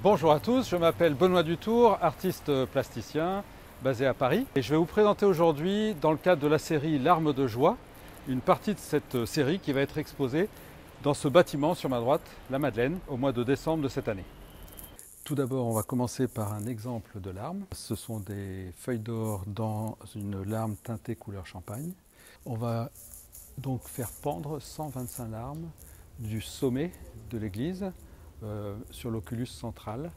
Bonjour à tous, je m'appelle Benoît Dutour, artiste plasticien basé à Paris. Et je vais vous présenter aujourd'hui, dans le cadre de la série Larmes de joie, une partie de cette série qui va être exposée dans ce bâtiment sur ma droite, la Madeleine, au mois de décembre de cette année. Tout d'abord, on va commencer par un exemple de larme. Ce sont des feuilles d'or dans une larme teintée couleur champagne. On va donc faire pendre 125 larmes du sommet de l'église sur l'oculus central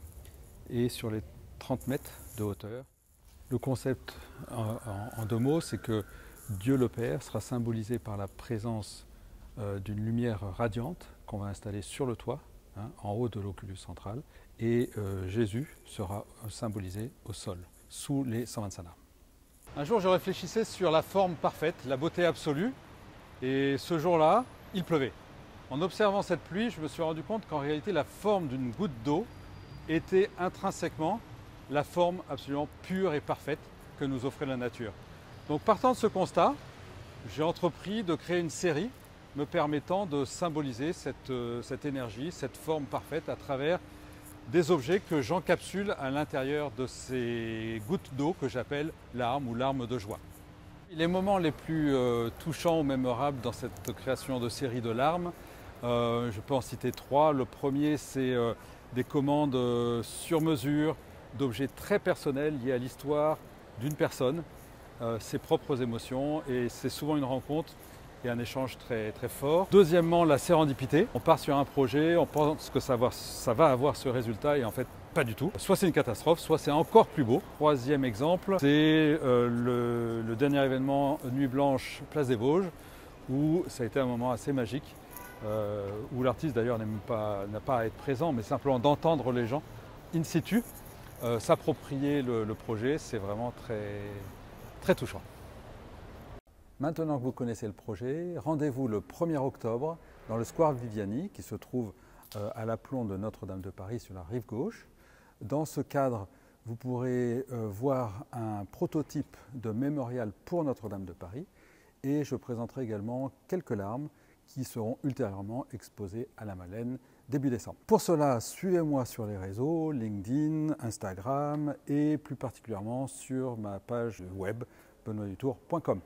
et sur les 30 mètres de hauteur. Le concept en deux mots, c'est que Dieu le Père sera symbolisé par la présence d'une lumière radiante qu'on va installer sur le toit, en haut de l'oculus central, et Jésus sera symbolisé au sol, sous les 125 larmes. Un jour, je réfléchissais sur la forme parfaite, la beauté absolue, et ce jour-là, il pleuvait. En observant cette pluie, je me suis rendu compte qu'en réalité, la forme d'une goutte d'eau était intrinsèquement la forme absolument pure et parfaite que nous offrait la nature. Donc partant de ce constat, j'ai entrepris de créer une série me permettant de symboliser cette énergie, cette forme parfaite à travers des objets que j'encapsule à l'intérieur de ces gouttes d'eau que j'appelle larmes ou larmes de joie. Les moments les plus touchants ou mémorables dans cette création de série de larmes, je peux en citer trois. Le premier, c'est des commandes sur mesure d'objets très personnels liés à l'histoire d'une personne, ses propres émotions, et c'est souvent une rencontre et un échange très, très fort. Deuxièmement, la sérendipité. On part sur un projet, on pense que ça va avoir ce résultat et en fait pas du tout. Soit c'est une catastrophe, soit c'est encore plus beau. Troisième exemple, c'est le dernier événement Nuit Blanche, Place des Vosges, où ça a été un moment assez magique, où l'artiste d'ailleurs n'a pas à être présent, mais simplement d'entendre les gens in situ s'approprier le projet, c'est vraiment très, très touchant. Maintenant que vous connaissez le projet, rendez-vous le 1er octobre dans le square Viviani qui se trouve à l'aplomb de Notre-Dame de Paris sur la rive gauche. Dans ce cadre, vous pourrez voir un prototype de mémorial pour Notre-Dame de Paris et je présenterai également quelques larmes qui seront ultérieurement exposées à la Madeleine début décembre. Pour cela, suivez-moi sur les réseaux, LinkedIn, Instagram et plus particulièrement sur ma page web benoitdutour.com.